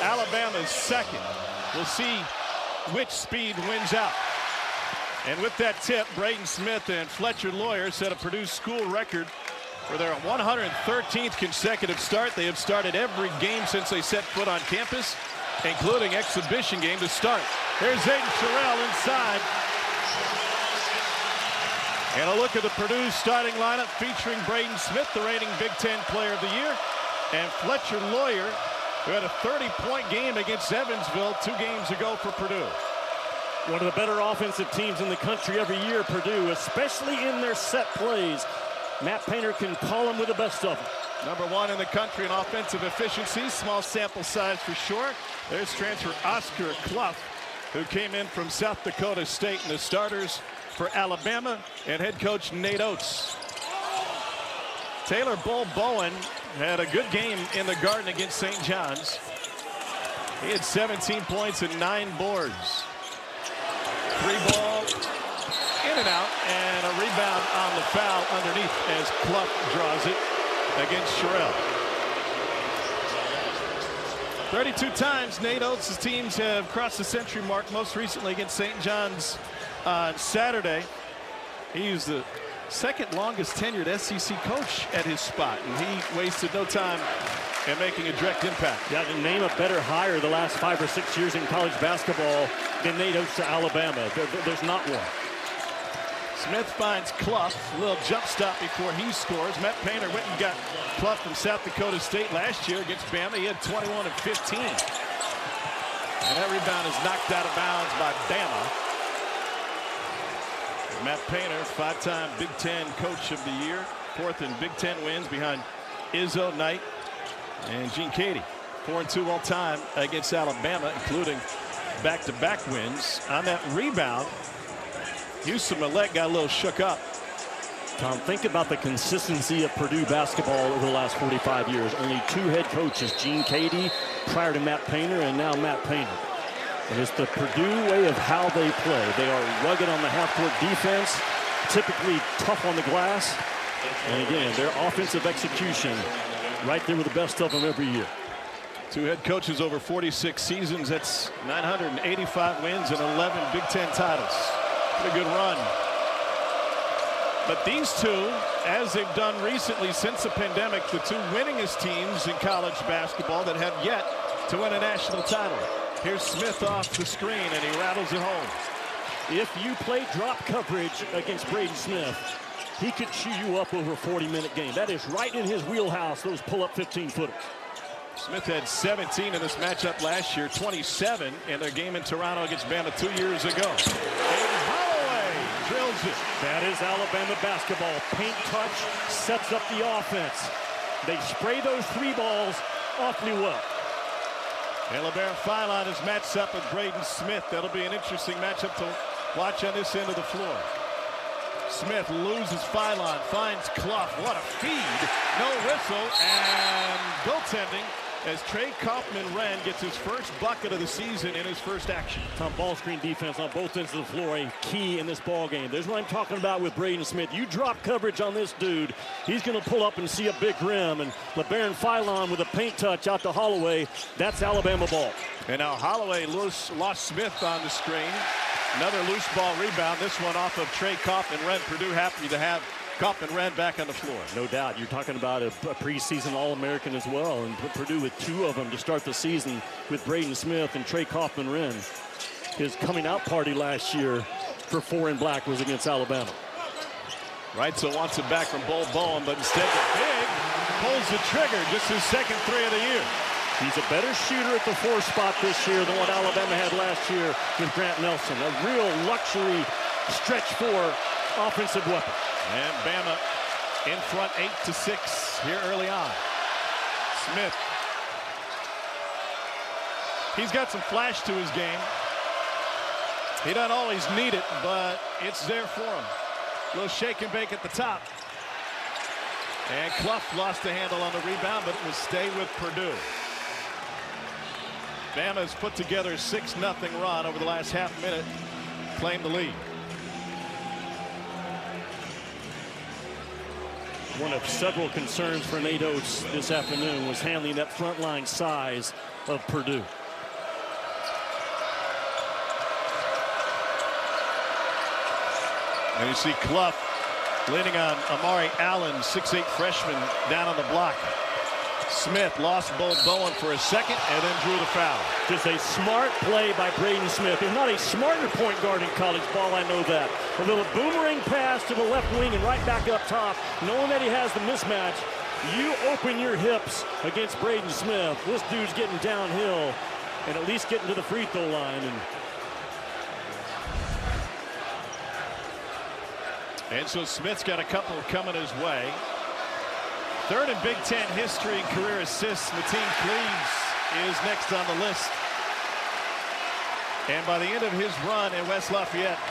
Alabama's second. We'll see which speed wins out. And with that tip, Braden Smith and Fletcher Lawyer set a Purdue school record for their 113th consecutive start. They have started every game since they set foot on campus, including exhibition game to start. Here's Zayden Sherrill inside. And a look at the Purdue starting lineup featuring Braden Smith, the reigning Big Ten Player of the Year, and Fletcher Lawyer, who had a 30-point game against Evansville 2 games ago for Purdue. One of the better offensive teams in the country every year, Purdue, especially in their set plays. Matt Painter can call them with the best of them. Number 1 in the country in offensive efficiency, small sample size for sure. There's transfer Oscar Clough, who came in from South Dakota State, and the starters for Alabama and head coach Nate Oates. Taylor Bull Bowen had a good game in the Garden against St. John's. He had 17 points and 9 boards. 3 ball in and out, and a rebound on the foul underneath as Clough draws it against Sherrill. 32 times Nate Oates' teams have crossed the century mark, most recently against St. John's on Saturday. He's the second longest tenured SEC coach at his spot, and he wasted no time in making a direct impact. Yeah, to name a better hire the last 5 or 6 years in college basketball than Nate Oates to Alabama. There's not one. Smith finds Clough, a little jump stop before he scores. Matt Painter went and got Clough from South Dakota State last year against Bama. He had 21 and 15. And that rebound is knocked out of bounds by Bama. Matt Painter, 5-time Big Ten Coach of the Year, 4th in Big Ten wins behind Izzo, Knight, and Gene Cady. 4-2 all time against Alabama, including back-to-back wins. On that rebound, Houston Millett got a little shook up. Tom, think about the consistency of Purdue basketball over the last 45 years. Only 2 head coaches, Gene Cady prior to Matt Painter, and now Matt Painter. And it's the Purdue way of how they play. They are rugged on the half-court defense, typically tough on the glass. And again, their offensive execution right there with the best of them every year. 2 head coaches over 46 seasons. That's 985 wins and 11 Big Ten titles. Pretty good run. But these 2, as they've done recently since the pandemic, the 2 winningest teams in college basketball that have yet to win a national title. Here's Smith off the screen, and he rattles it home. If you play drop coverage against Braden Smith, he could chew you up over a 40-minute game. That is right in his wheelhouse, those pull-up 15-footers. Smith had 17 in this matchup last year, 27 in their game in Toronto against Bama 2 years ago. And Holloway drills it. That is Alabama basketball. Paint touch sets up the offense. They spray those 3 balls awfully well. And Labaron is matched up with Braden Smith. That'll be an interesting matchup to watch on this end of the floor. Smith loses Philon, finds Clough. What a feed. No whistle, and goaltending as Trey Kaufman-Wren gets his first bucket of the season in his first action. Tom, ball screen defense on both ends of the floor, a key in this ball game. There's what I'm talking about with Braden Smith. You drop coverage on this dude, he's going to pull up and see a big rim. And Labaron Philon with a paint touch out to Holloway. That's Alabama ball. And now Holloway lost Smith on the screen. Another loose ball rebound. This one off of Trey Kaufman-Wren. Purdue happy to have Kaufman-Wren back on the floor. No doubt. You're talking about a preseason All-American as well. And Purdue with 2 of them to start the season with Braden Smith and Trey Kaufman-Wren. His coming out party last year for 4 in black was against Alabama. Wrightson wants it back from Bull Bowen, but instead the big pulls the trigger. Just his second 3 of the year. He's a better shooter at the 4 spot this year than what Alabama had last year with Grant Nelson. A real luxury stretch 4 offensive weapon. And Bama in front 8-6 here early on. Smith. He's got some flash to his game. He doesn't always need it, but it's there for him. A little shake and bake at the top. And Clough lost the handle on the rebound, but it will stay with Purdue. Bama's put together a 6-0 run over the last half minute, claimed the lead. One of several concerns for Nate Oates this afternoon was handling that front line size of Purdue. And you see Clough leaning on Amari Allen, 6'8" freshman, down on the block. Smith lost Bowen for a second and then drew the foul. Just a smart play by Braden Smith. There's not a smarter point guard in college ball, I know that. A little boomerang pass to the left wing and right back up top, knowing that he has the mismatch. You open your hips against Braden Smith. This dude's getting downhill and at least getting to the free throw line. And so Smith's got a couple coming his way. Third in Big Ten history in career assists. Mateen Cleaves is next on the list. And by the end of his run in West Lafayette,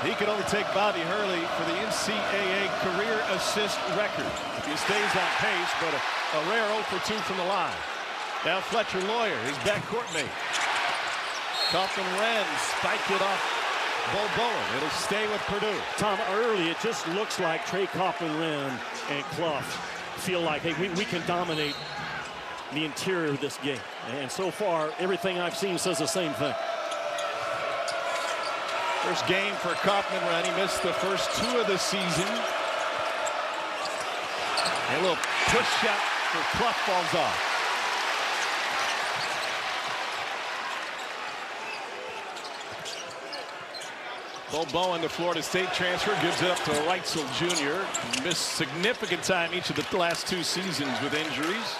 he could overtake Bobby Hurley for the NCAA career assist record if he stays on pace, but a rare 0 for 2 from the line. Now Fletcher Lawyer, his backcourt mate. Kaufman-Renn spiked it off Bowen. It'll stay with Purdue. Tom, early it just looks like Trey Kaufman-Renn and Clough feel like, hey, we can dominate the interior of this game. And so far, everything I've seen says the same thing. First game for Kaufman-Renn. He missed the first 2 of the season. And a little push shot for Clough falls off. Bowen, the Florida State transfer, gives it up to Reitzel Jr. Missed significant time each of the last 2 seasons with injuries.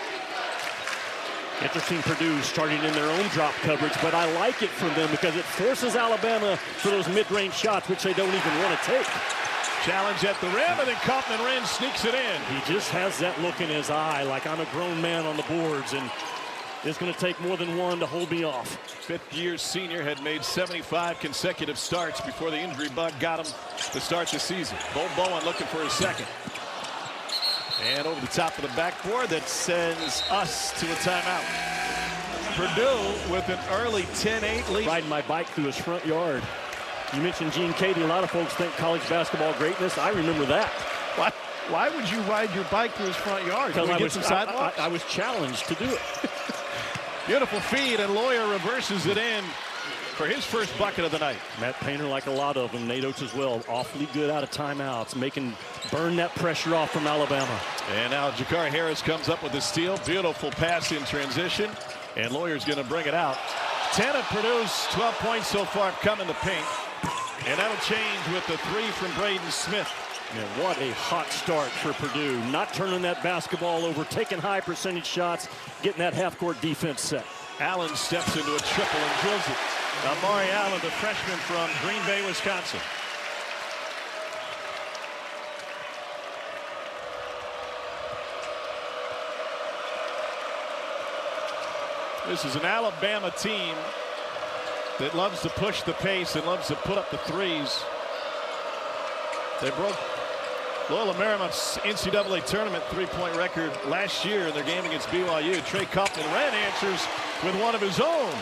Interesting, Purdue starting in their own drop coverage, but I like it from them because it forces Alabama for those mid-range shots, which they don't even want to take. Challenge at the rim, and then Kaufman-Renn sneaks it in. He just has that look in his eye, like I'm a grown man on the boards, and it's going to take more than one to hold me off. Fifth-year senior had made 75 consecutive starts before the injury bug got him to start the season. Bowen looking for his second. And over the top of the backboard, that sends us to a timeout. Purdue with an early 10-8 lead. Riding my bike through his front yard. You mentioned Gene Cady. A lot of folks think college basketball greatness. I remember that. Why would you ride your bike through his front yard? Because I was challenged to do it. Beautiful feed, and Lawyer reverses it in for his first bucket of the night. Matt Painter, like a lot of them, Nate Oates as well, awfully good out of timeouts, burn that pressure off from Alabama. And now Jakari Harris comes up with the steal. Beautiful pass in transition, and Lawyer's going to bring it out. 10 of Purdue's 12 points so far come in the paint, and that'll change with the 3 from Braden Smith. Man, what a hot start for Purdue. Not turning that basketball over, taking high percentage shots, getting that half-court defense set. Allen steps into a triple and drills it. Amari Allen, the freshman from Green Bay, Wisconsin. This is an Alabama team that loves to push the pace and loves to put up the threes. They broke Loyola Marymount's NCAA tournament 3-point record last year in their game against BYU. Trey Kaufman-Renn answers with one of his own.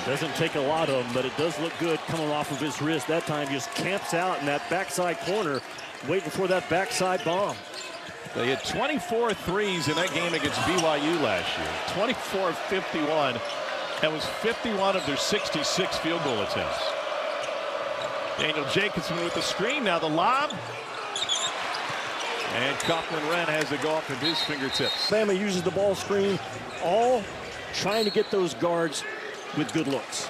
Doesn't take a lot of them, but it does look good coming off of his wrist. That time just camps out in that backside corner, waiting for that backside bomb. They had 24 threes in that game against BYU last year. 24 of 51. That was 51 of their 66 field goal attempts. Daniel Jacobson with the screen. Now the lob. And Kaufman-Renn has it go off of his fingertips. Alabama uses the ball screen, all trying to get those guards with good looks.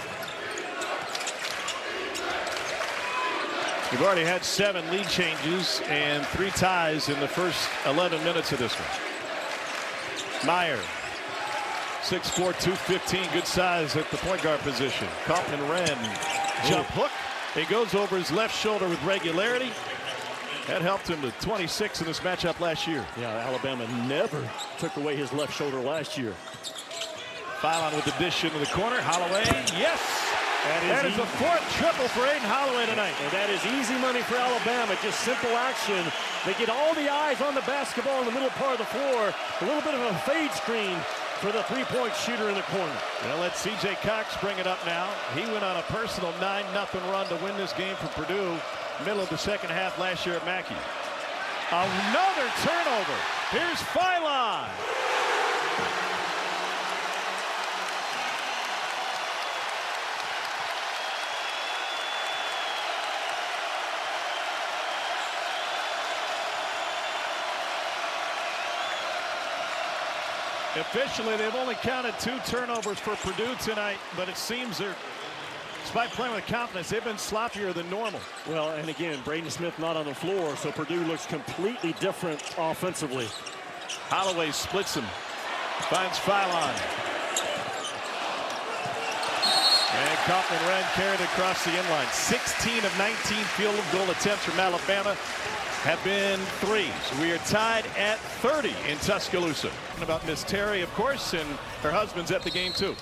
We've already had 7 lead changes and 3 ties in the first 11 minutes of this one. Meyer, 6'4", 215, good size at the point guard position. Kaufman-Renn, jump hook. He goes over his left shoulder with regularity. That helped him to 26 in this matchup last year. Yeah, Alabama never took away his left shoulder last year. Philon with the dish into the corner. Holloway, yes! That is a 4th triple for Aiden Holloway tonight. And that is easy money for Alabama. Just simple action. They get all the eyes on the basketball in the middle part of the floor. A little bit of a fade screen for the 3-point shooter in the corner. Well, let C.J. Cox bring it up now. He went on a personal 9-0 run to win this game for Purdue. Middle of the second half last year at Mackey. Another turnover. Here's Philon. Officially, they've only counted 2 turnovers for Purdue tonight, but it seems they're, despite playing with confidence, they've been sloppier than normal. Well, and again, Braden Smith not on the floor, so Purdue looks completely different offensively. Holloway splits him, finds Philon. And Kaufman-Wren carried across the inline. 16 of 19 field goal attempts from Alabama have been threes. We are tied at 30 in Tuscaloosa. About Miss Terry, of course, and her husband's at the game too.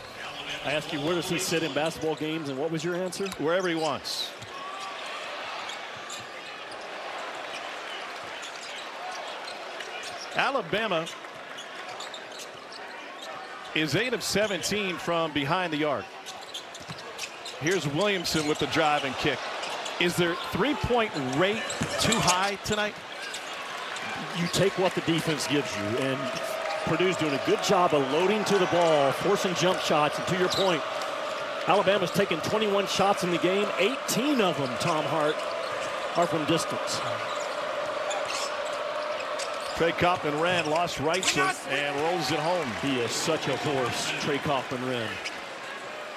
I asked you, where does he sit in basketball games, and what was your answer? Wherever he wants. Alabama is 8 of 17 from behind the arc. Here's Williamson with the drive and kick. Is their three-point rate too high tonight? You take what the defense gives you, and Purdue's doing a good job of loading to the ball, forcing jump shots, and to your point, Alabama's taken 21 shots in the game. 18 of them, Tom Hart, are from distance. Trey Kaufman-Wren lost rights and rolls it home. He is such a horse, Trey Kaufman-Wren.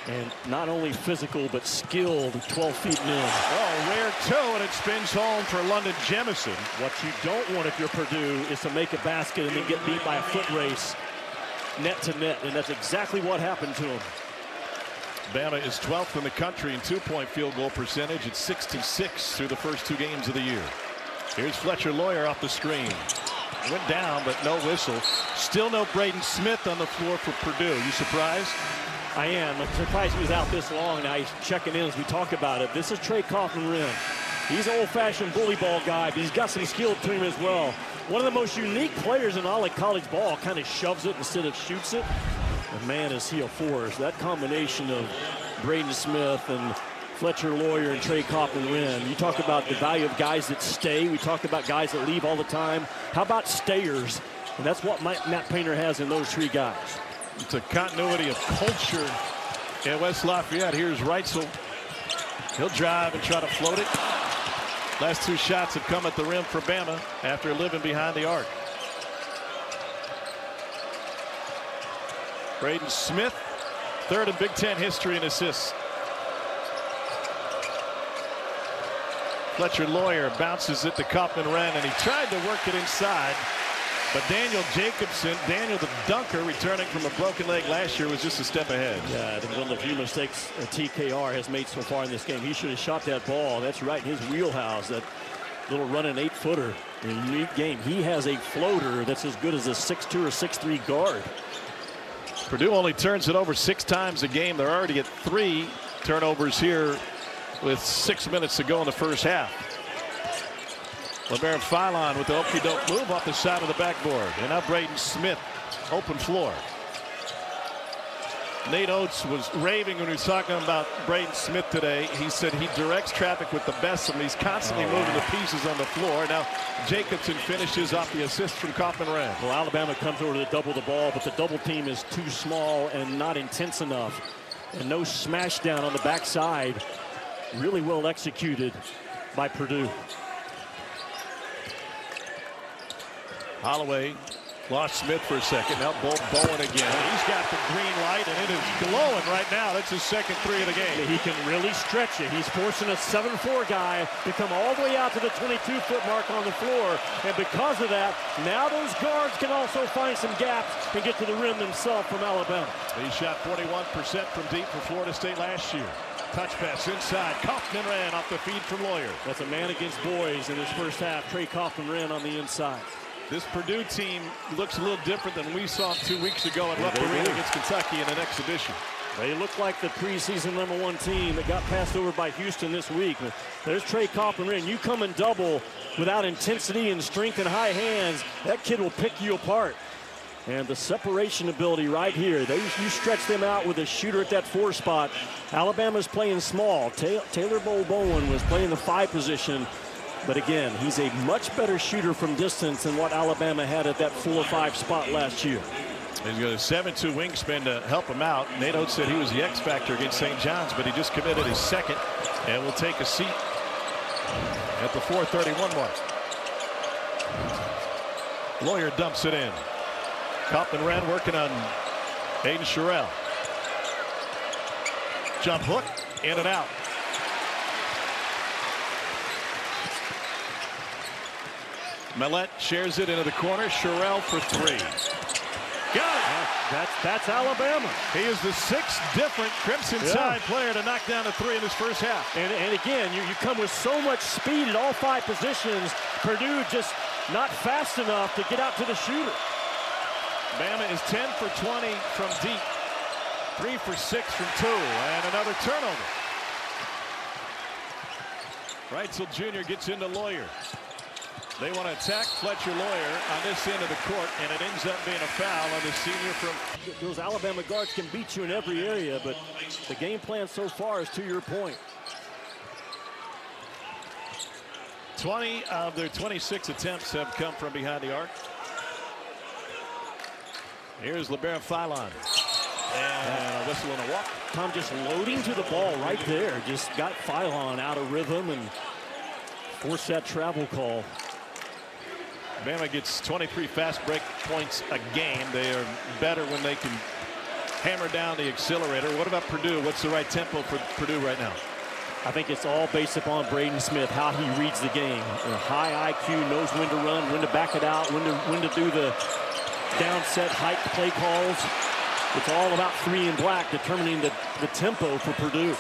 And not only physical, but skilled, 12 feet in. Oh, rare two, and it spins home for London Jemison. What you don't want if you're Purdue is to make a basket and then get beat by a foot race, net to net, and that's exactly what happened to him. Bama is 12th in the country in two-point field goal percentage. It's 66 through the first 2 games of the year. Here's Fletcher Lawyer off the screen. Went down, but no whistle. Still no Braden Smith on the floor for Purdue. You surprised? I am. I'm surprised he was out this long. Now he's checking in as we talk about it. This is Trey Kaufman-Wren. He's an old-fashioned bully ball guy, but he's got some skill to him as well. One of the most unique players in all of college ball. Kind of shoves it instead of shoots it. And man, is he a force. That combination of Braden Smith and Fletcher Lawyer and Trey Kaufman-Wren. You talk about the value of guys that stay. We talk about guys that leave all the time. How about stayers? And that's what Matt Painter has in those 3 guys. It's a continuity of culture in West Lafayette. Here's Reitzel. He'll drive and try to float it. Last 2 shots have come at the rim for Bama after living behind the arc. Braden Smith, 3rd in Big Ten history in assists. Fletcher Lawyer bounces it to Kaufman-Wren, and he tried to work it inside. But Daniel Jacobson, Daniel the dunker, returning from a broken leg last year, was just a step ahead. Yeah, I think one of the few mistakes TKR has made so far in this game. He should have shot that ball. That's right in his wheelhouse. That little running 8-footer in a unique game. He has a floater that's as good as a 6'2" or 6'3" guard. Purdue only turns it over 6 times a game. They're already at 3 turnovers here with 6 minutes to go in the first half. Labaron Philon with the okey-doke move off the side of the backboard. And now Braden Smith, open floor. Nate Oates was raving when he was talking about Braden Smith today. He said he directs traffic with the best of them. He's constantly moving the pieces on the floor. Now Jacobson finishes off the assist from Kaufman-Wren. Well, Alabama comes over to double the ball, but the double team is too small and not intense enough. And no smash down on the backside. Really well executed by Purdue. Holloway lost Smith for a second. Now Bowen again. He's got the green light, and it is glowing right now. That's his second 3 of the game. He can really stretch it. He's forcing a 7'4" guy to come all the way out to the 22-foot mark on the floor. And because of that, now those guards can also find some gaps and get to the rim themselves from Alabama. He shot 41% from deep for Florida State last year. Touch pass inside. Kaufman-Wren off the feed from Lawyer. That's a man against boys in his first half. Trey Kaufman-Wren on the inside. This Purdue team looks a little different than we saw 2 weeks ago at Rupp Arena against Kentucky in an exhibition. They look like the preseason #1 team that got passed over by Houston this week. But there's Trey Kaufman-Wren. You come and double without intensity and strength and high hands, that kid will pick you apart. And the separation ability right here. You stretch them out with a shooter at that 4 spot. Alabama's playing small. Taylor Bowen was playing the 5 position. But again, he's a much better shooter from distance than what Alabama had at that 4 or 5 spot last year. He's got a 7'2" wingspan to help him out. Nate Oates said he was the X factor against St. John's, but he just committed his second and will take a seat at the 4:31 mark. Lawyer dumps it in. Kaufman-Renn working on Aiden Sherrill. Jump hook, in and out. Millette shares it into the corner. Sherrill for three. Got it. That's Alabama. He is the sixth different Crimson Tide player to knock down a three in his first half. And again, you come with so much speed at all five positions. Purdue just not fast enough to get out to the shooter. Bama is 10 for 20 from deep. 3 for 6 from two. And another turnover. Reitzel Jr. gets into Lawyer. They want to attack Fletcher Lawyer on this end of the court, and it ends up being a foul on the senior from... Those Alabama guards can beat you in every area, but the game plan so far is to your point. 20 of their 26 attempts have come from behind the arc. Here's Labaron Philon. And a whistle and a walk. Tom just loading to the ball right there. Just got Philon out of rhythm and forced that travel call. Bama gets 23 fast break points a game. They are better when they can hammer down the accelerator. What about Purdue? What's the right tempo for Purdue right now? I think it's all based upon Braden Smith, how he reads the game. A high IQ, knows when to run, when to back it out, when to do the down set hike play calls. It's all about three and black, determining the tempo for Purdue.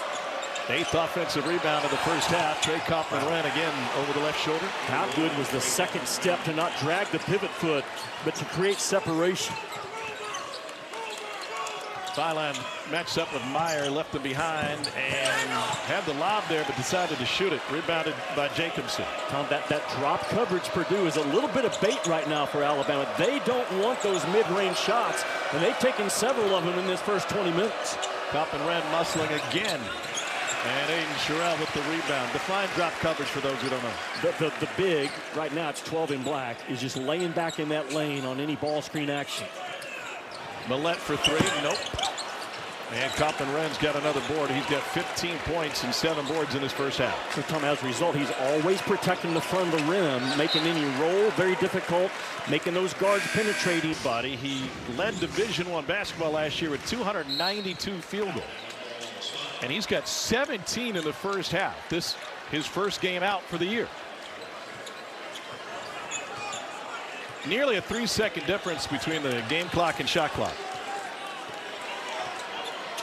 8th offensive rebound of the first half. Trey Kaufman-Renn again over the left shoulder. How good was the second step to not drag the pivot foot, but to create separation? Philon matched up with Meyer, left him behind, and had the lob there, but decided to shoot it. Rebounded by Jacobson. Tom, that drop coverage Purdue is a little bit of bait right now for Alabama. They don't want those mid-range shots, and they've taken several of them in this first 20 minutes. Kaufman-Renn muscling again. And Aiden Sherrill with the rebound. Define drop coverage for those who don't know. The big, right now it's 12 in black, is just laying back in that lane on any ball screen action. Millette for three. Nope. And Kaufman-Renn's got another board. He's got 15 points and 7 boards in his first half. So, Tom, as a result, he's always protecting the front of the rim, making any roll very difficult, making those guards penetrating. Buddy, he led Division I basketball last year with 292 field goals. And he's got 17 in the first half. This his first game out for the year. Nearly a 3-second difference between the game clock and shot clock.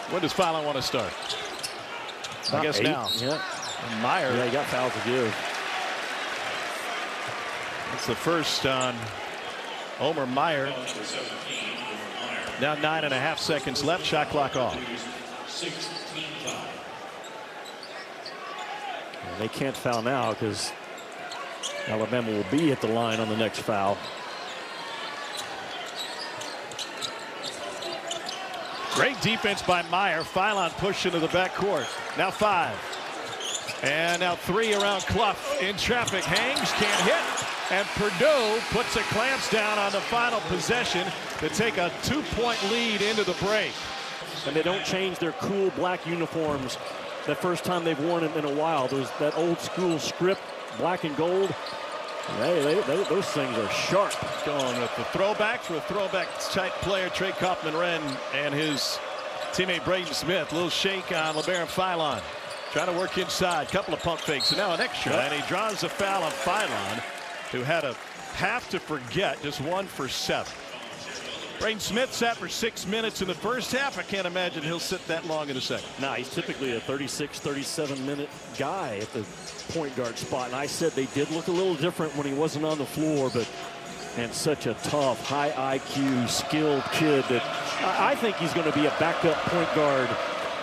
When does Philon want to start? I guess 8. now. Yeah. And Meyer. Yeah, he got fouled to give. It's the first on Omer Meyer. Now 9.5 seconds left. Shot clock off. They can't foul now because Alabama will be at the line on the next foul. Great defense by Meyer. Philon pushed into the backcourt. Now 5. And now 3 around Clough. In traffic. Hangs, can't hit. And Purdue puts the clamps down on the final possession to take a 2-point lead into the break. And they don't change their cool black uniforms. The first time they've worn it in a while. That old school script, black and gold. Those things are sharp. Going with the throwbacks with a throwback type player, Trey Kaufman-Renn, and his teammate Braden Smith. Little shake on Labaron Philon. Trying to work inside. Couple of pump fakes. And now an extra. And he draws a foul on Philon, who had a half to forget, just 1 for 7. Braden Smith sat for 6 minutes in the first half. I can't imagine he'll sit that long in the second. Nah, he's typically a 36, 37-minute guy at the point guard spot. And I said they did look a little different when he wasn't on the floor, but and such a tough, high IQ, skilled kid that I think he's going to be a backup point guard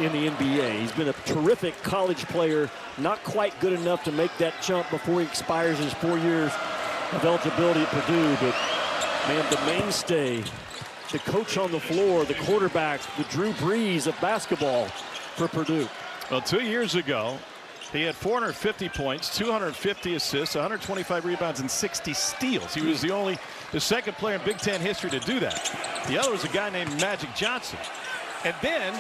in the NBA. He's been a terrific college player, not quite good enough to make that jump before he expires his 4 years of eligibility at Purdue, but man, the mainstay, the coach on the floor, the quarterback, the Drew Brees of basketball for Purdue. Well, 2 years ago, he had 450 points, 250 assists, 125 rebounds, and 60 steals. He was the second player in Big Ten history to do that. The other was a guy named Magic Johnson. And then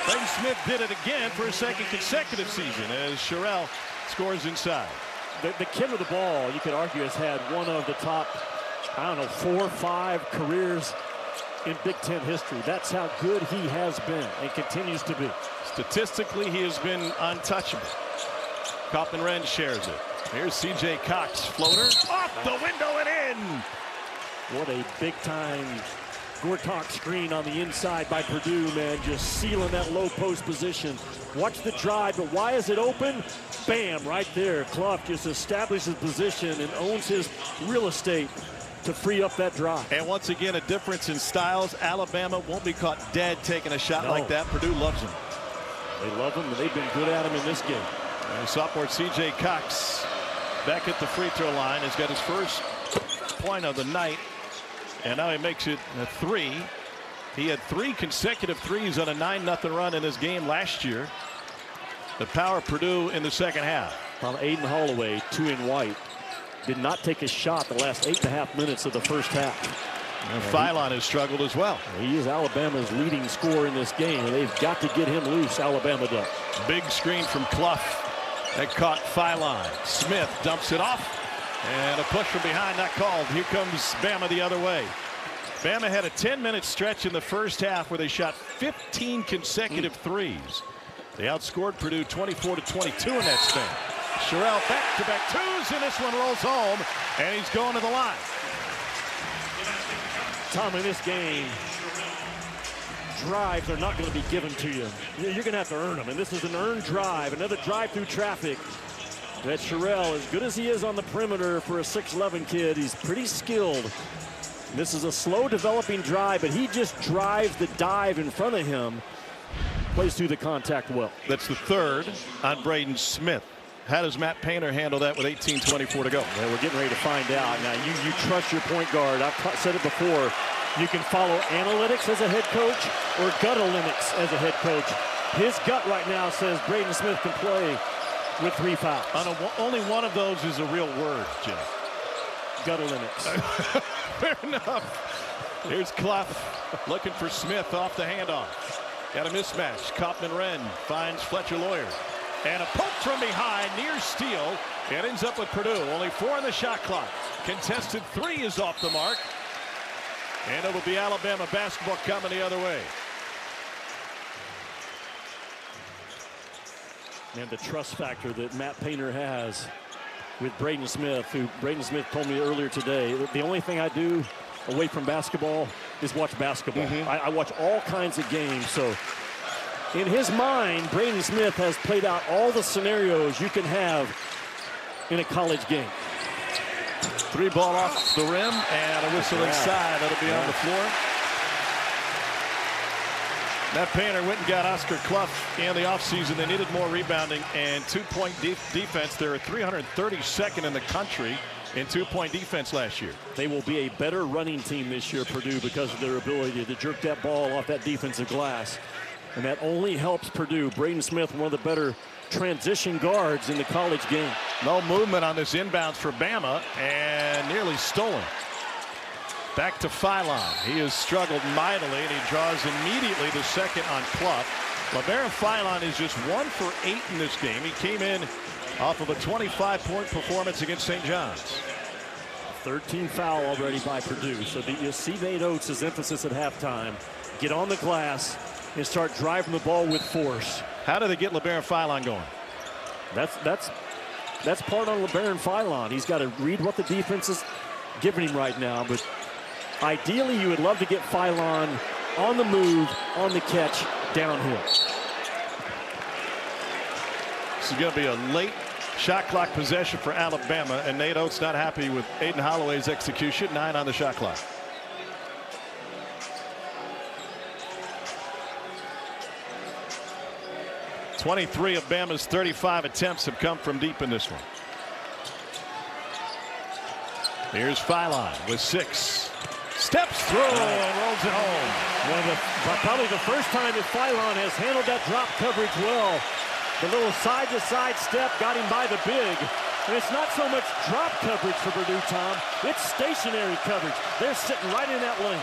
Braden Smith did it again for a second consecutive season as Sherrill scores inside. The kid with the ball, you could argue, has had one of the top, I don't know, 4 or 5 careers in Big Ten history. That's how good he has been and continues to be. Statistically, he has been untouchable. Kaufman-Renz shares it. Here's C.J. Cox, floater, off the window and in. What a big-time Gortok screen on the inside by Purdue, man, just sealing that low post position. Watch the drive, but why is it open? Bam, right there. Clough just establishes position and owns his real estate to free up that drive. And once again, a difference in styles. Alabama won't be caught dead taking a shot like that. Purdue loves him. They love him, and they've been good at him in this game. And sophomore C.J. Cox back at the free throw line has got his first point of the night, and now he makes it a 3. He had 3 consecutive threes on a 9-0 run in his game last year. The power of Purdue in the second half. From Aiden Holloway, 2 in white, did not take a shot the last 8.5 minutes of the first half. And Philon has struggled as well. He is Alabama's leading scorer in this game, and they've got to get him loose. Alabama does. Big screen from Clough that caught Philon. Smith dumps it off, and a push from behind not called. Here comes Bama the other way. Bama had a 10-minute stretch in the first half where they shot 15 consecutive threes. They outscored Purdue 24-22 in that span. Sherrill back-to-back twos, and this one rolls home, and he's going to the line. Tom, in this game, drives are not going to be given to you. You're going to have to earn them, and this is an earned drive, another drive through traffic. That Sherrill, as good as he is on the perimeter for a 6'11 kid, he's pretty skilled. This is a slow developing drive, but he just drives the dive in front of him. Plays through the contact well. That's the third on Braden Smith. How does Matt Painter handle that with 18:24 to go? Yeah, we're getting ready to find out. Now, you trust your point guard. I've said it before. You can follow analytics as a head coach or guttalytics as a head coach. His gut right now says Braden Smith can play with 3 fouls. Only one of those is a real word, Jim. Guttalytics. Fair enough. Here's Clough looking for Smith off the handoff. Got a mismatch. Kaufman-Renz finds Fletcher Lawyer. And a poke from behind, near steal. It ends up with Purdue. Only 4 on the shot clock. Contested 3 is off the mark. And it will be Alabama basketball coming the other way. And the trust factor that Matt Painter has with Braden Smith, who Braden Smith told me earlier today, the only thing I do away from basketball is watch basketball. I watch all kinds of games, so in his mind, Braden Smith has played out all the scenarios you can have in a college game. 3 ball off the rim and a whistle inside. That'll be on the floor. Matt Painter went and got Oscar Clough in the offseason. They needed more rebounding and 2-point defense. They were 332nd in the country in 2-point defense last year. They will be a better running team this year, Purdue, because of their ability to jerk that ball off that defensive glass. And that only helps Purdue. Braden Smith, one of the better transition guards in the college game. No movement on this inbounds for Bama, and nearly stolen. Back to Philon. He has struggled mightily, and he draws immediately the second on Clough. Labaron Philon is just 1 for 8 in this game. He came in off of a 25-point performance against St. John's. 13 foul already by Purdue. So you see Nate Oates' emphasis at halftime. Get on the glass and start driving the ball with force. How do they get Labaron Philon going? That's part on Labaron Philon. He's got to read what the defense is giving him right now. But ideally, you would love to get Philon on the move, on the catch, downhill. This is going to be a late shot clock possession for Alabama, and Nate Oates not happy with Aiden Holloway's execution. 9 on the shot clock. .23 of Bama's 35 attempts have come from deep in this one. Here's Philon with 6. Steps through and rolls it home. Probably the first time that Philon has handled that drop coverage well. The little side-to-side step got him by the big. And it's not so much drop coverage for Purdue, Tom. It's stationary coverage. They're sitting right in that lane.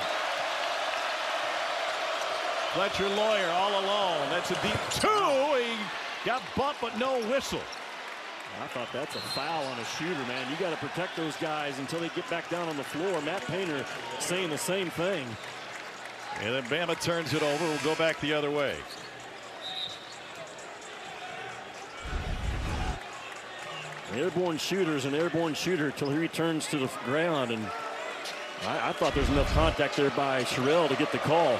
Fletcher Lawyer all alone. That's a deep 2. He got bumped, but no whistle. I thought that's a foul on a shooter, man. You got to protect those guys until they get back down on the floor. Matt Painter saying the same thing. And then Bama turns it over. We'll go back the other way. An airborne shooter is an airborne shooter till he returns to the ground. And I thought there was enough contact there by Sherrill to get the call.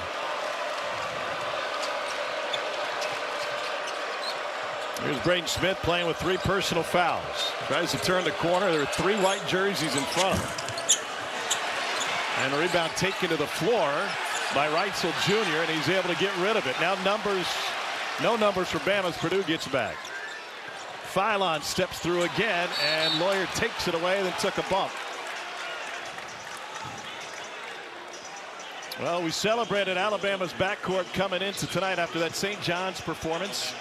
Here's Braden Smith playing with 3 personal fouls. Tries to turn the corner. There are 3 white jerseys in front of him. And the rebound taken to the floor by Reitzel Jr. and he's able to get rid of it. Now no numbers for Bama as Purdue gets back. Philon steps through again and Lawyer takes it away, then took a bump. Well, we celebrated Alabama's backcourt coming into tonight after that St. John's performance.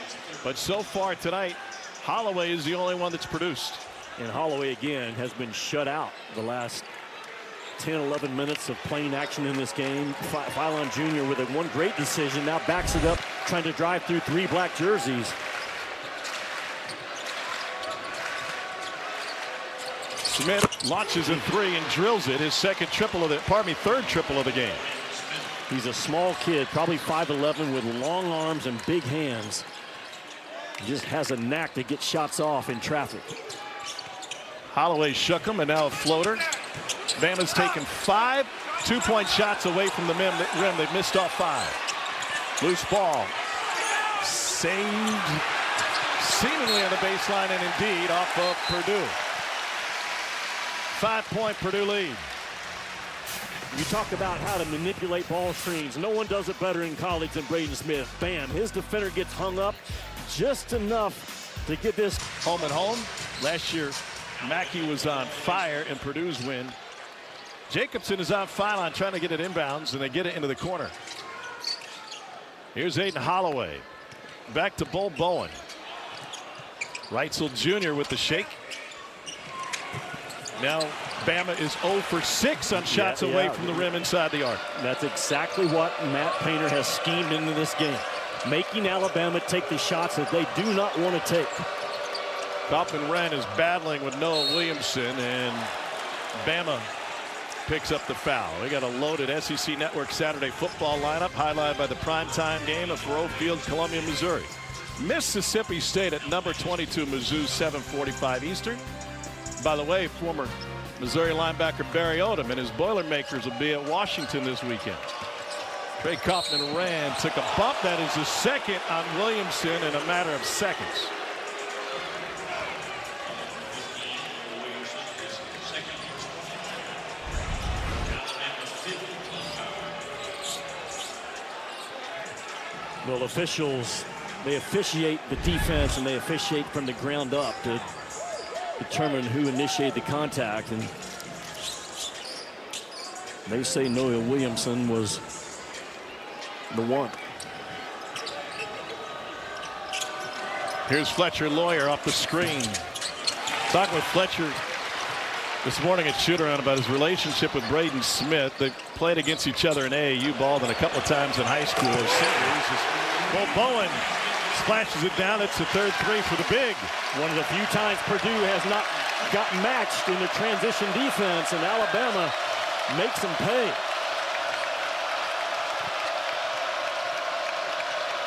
But so far tonight, Holloway is the only one that's produced. And Holloway again has been shut out the last 10-11 minutes of playing action in this game. Philon Jr. with one great decision, now backs it up, trying to drive through 3 black jerseys. Smith launches a 3 and drills it, his third triple of the game. He's a small kid, probably 5'11", with long arms and big hands. He just has a knack to get shots off in traffic. Holloway shook him, and now a floater. Bama's taken 5 two-point shots away from the rim. They've missed off 5. Loose ball. Saved seemingly on the baseline and indeed off of Purdue. 5-point Purdue lead. You talk about how to manipulate ball screens. No one does it better in college than Braden Smith. Bam, his defender gets hung up just enough to get this home and home. Last year, Mackey was on fire in Purdue's win. Jacobson is on Philon trying to get it inbounds, and they get it into the corner. Here's Aiden Holloway. Back to Bull Bowen. Reitzel Jr. with the shake. Now Bama is 0 for 6 on shots away from the rim inside the arc. That's exactly what Matt Painter has schemed into this game. Making Alabama take the shots that they do not want to take. Kaufman-Wren is battling with Noah Williamson, and Bama picks up the foul. We got a loaded SEC Network Saturday football lineup highlighted by the primetime game of Faurot Field, Columbia, Missouri. Mississippi State at number 22, Mizzou, 7:45 Eastern. By the way, former Missouri linebacker Barry Odom and his Boilermakers will be at Washington this weekend. Trey Kaufman-Wren took a bump. That is the second on Williamson in a matter of seconds. Well, officials, they officiate the defense and they officiate from the ground up to determine who initiated the contact, and they say Noah Williamson was the one. Here's Fletcher Lawyer off the screen. Talking with Fletcher this morning at Shoot-Around about his relationship with Braden Smith. They played against each other in AAU ball, then a couple of times in high school as seniors. Well, Bowen splashes it down. It's the third 3 for the big. One of the few times Purdue has not got matched in the transition defense, and Alabama makes them pay.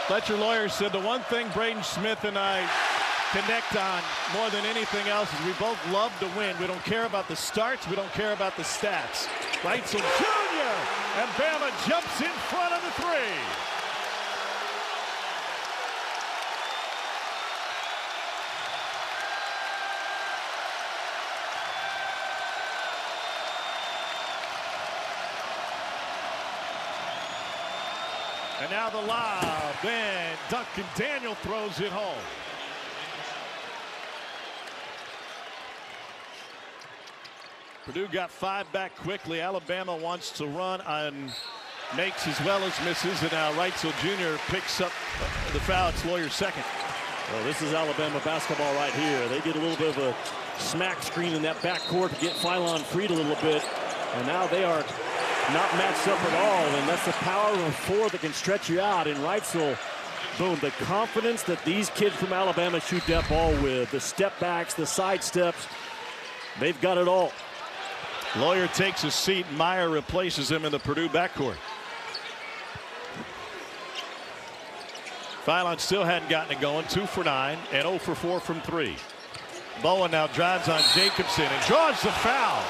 Fletcher Lawyer said the one thing Braden Smith and I connect on more than anything else is we both love to win. We don't care about the starts. We don't care about the stats. Reitzel Jr. and Bama jumps in front of the 3. And now the lob, and Duncan Daniel throws it home. Purdue got 5 back quickly. Alabama wants to run on makes as well as misses, and now Reitzel Jr. picks up the foul. It's Lawyer's second. Well, this is Alabama basketball right here. They get a little bit of a smack screen in that backcourt to get Philon freed a little bit, and now they are not matched up at all, and that's the power of 4 that can stretch you out. And Reitzel, boom, the confidence that these kids from Alabama shoot that ball with, the step backs, the side steps, they've got it all. Lawyer takes a seat. Meyer replaces him in the Purdue backcourt. Philon still hadn't gotten it going. 2 for 9 and 0 for 4 from 3. Bowen now drives on Jacobson and draws the foul.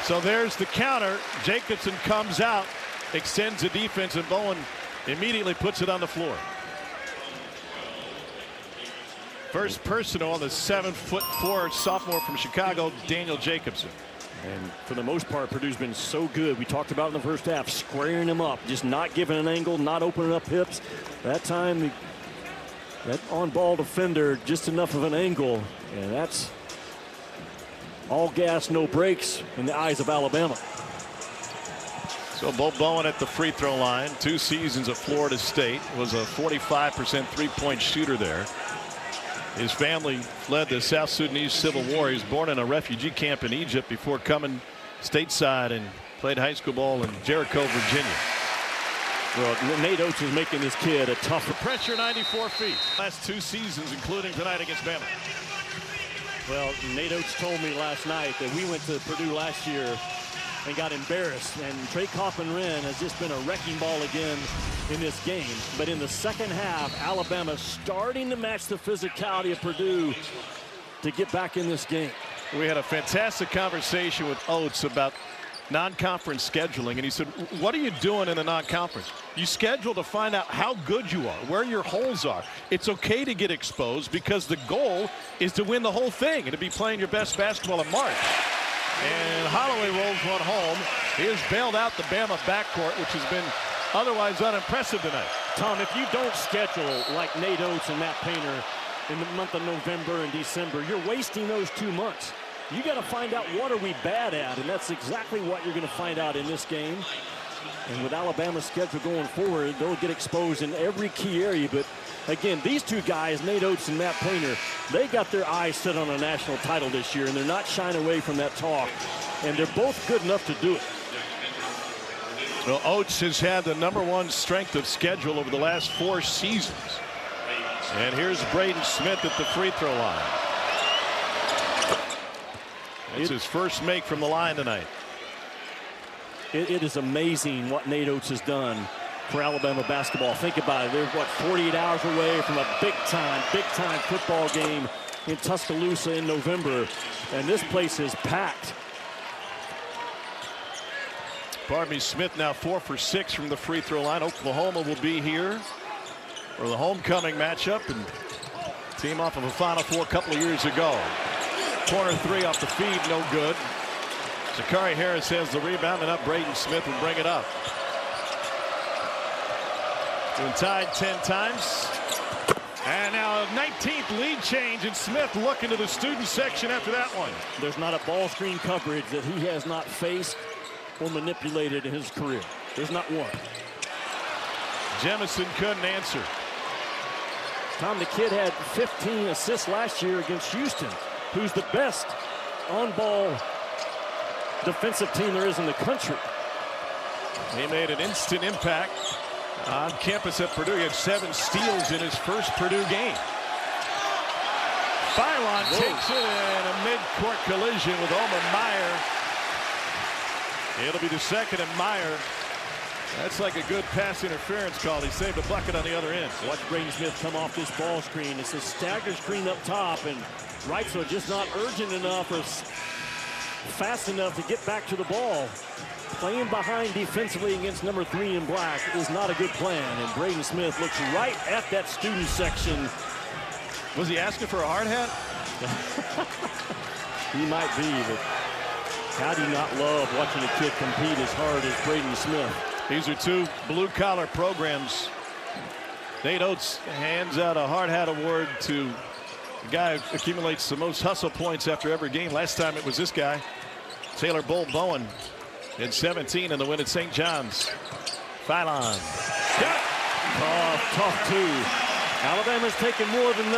So there's the counter. Jacobson comes out, extends the defense, and Bowen immediately puts it on the floor. First personal on the 7'4" sophomore from Chicago, Daniel Jacobson. And for the most part, Purdue's been so good. We talked about in the first half, squaring him up, just not giving an angle, not opening up hips. That time, that on-ball defender, just enough of an angle, and that's all gas, no brakes in the eyes of Alabama. So Bo Bowen at the free throw line. 2 seasons at Florida State. Was a 45% three-point shooter there. His family fled the South Sudanese Civil War. He was born in a refugee camp in Egypt before coming stateside and played high school ball in Jericho, Virginia. Well, Nate Oates is making this kid a tougher. Pressure 94 feet. Last 2 seasons, including tonight against Bama. Well, Nate Oates told me last night that we went to Purdue last year and got embarrassed. And Trey Coffin-Wren has just been a wrecking ball again in this game. But in the second half, Alabama starting to match the physicality of Purdue to get back in this game. We had a fantastic conversation with Oates about non-conference scheduling, and he said, what are you doing in the non-conference? You schedule to find out how good you are, where your holes are. It's okay to get exposed because the goal is to win the whole thing and to be playing your best basketball in March. And Holloway rolls one home. Here's bailed out the Bama backcourt, which has been otherwise unimpressive tonight. Tom, if you don't schedule like Nate Oates and Matt Painter in the month of November and December, you're wasting those 2 months. You got to find out what are we bad at, and that's exactly what you're going to find out in this game. And with Alabama's schedule going forward, they'll get exposed in every key area. But again, these 2 guys, Nate Oates and Matt Painter, they got their eyes set on a national title this year, and they're not shying away from that talk. And they're both good enough to do it. Well, Oates has had the #1 strength of schedule over the last 4 seasons. And here's Braden Smith at the free throw line. It's his first make from the line tonight. It is amazing what Nate Oates has done for Alabama basketball. Think about it. They're, what, 48 hours away from a big-time football game in Tuscaloosa in November. And this place is packed. Pardon me, Smith now 4 for 6 from the free throw line. Oklahoma will be here for the homecoming matchup, and team off of a Final Four a couple of years ago. Corner 3 off the feed, no good. Zachary Harris has the rebound, and up Braden Smith will bring it up. Been tied 10 times. And now a 19th lead change, and Smith looking to the student section after that one. There's not a ball screen coverage that he has not faced or manipulated in his career. There's not one. Jemison couldn't answer. Tom, the kid had 15 assists last year against Houston, who's the best on-ball defensive team there is in the country. He made an instant impact on campus at Purdue. He had 7 steals in his first Purdue game. Philon takes it in a mid-court collision with Omer Meyer. It'll be the second, and Meyer, that's like a good pass interference call. He saved a bucket on the other end. Watch Braden Smith come off this ball screen. It's a stagger screen up top, and Reitzel just not urgent enough or fast enough to get back to the ball. Playing behind defensively against number 3 in black is not a good plan, and Braden Smith looks right at that student section. Was he asking for a hard hat? He might be, but how do you not love watching a kid compete as hard as Braden Smith? These are 2 blue-collar programs. Nate Oates hands out a hard hat award to the guy who accumulates the most hustle points after every game. Last time it was this guy, Taylor Bull Bowen, in 17 in the win at St. John's. Philon. Tough 2. Alabama's taken more than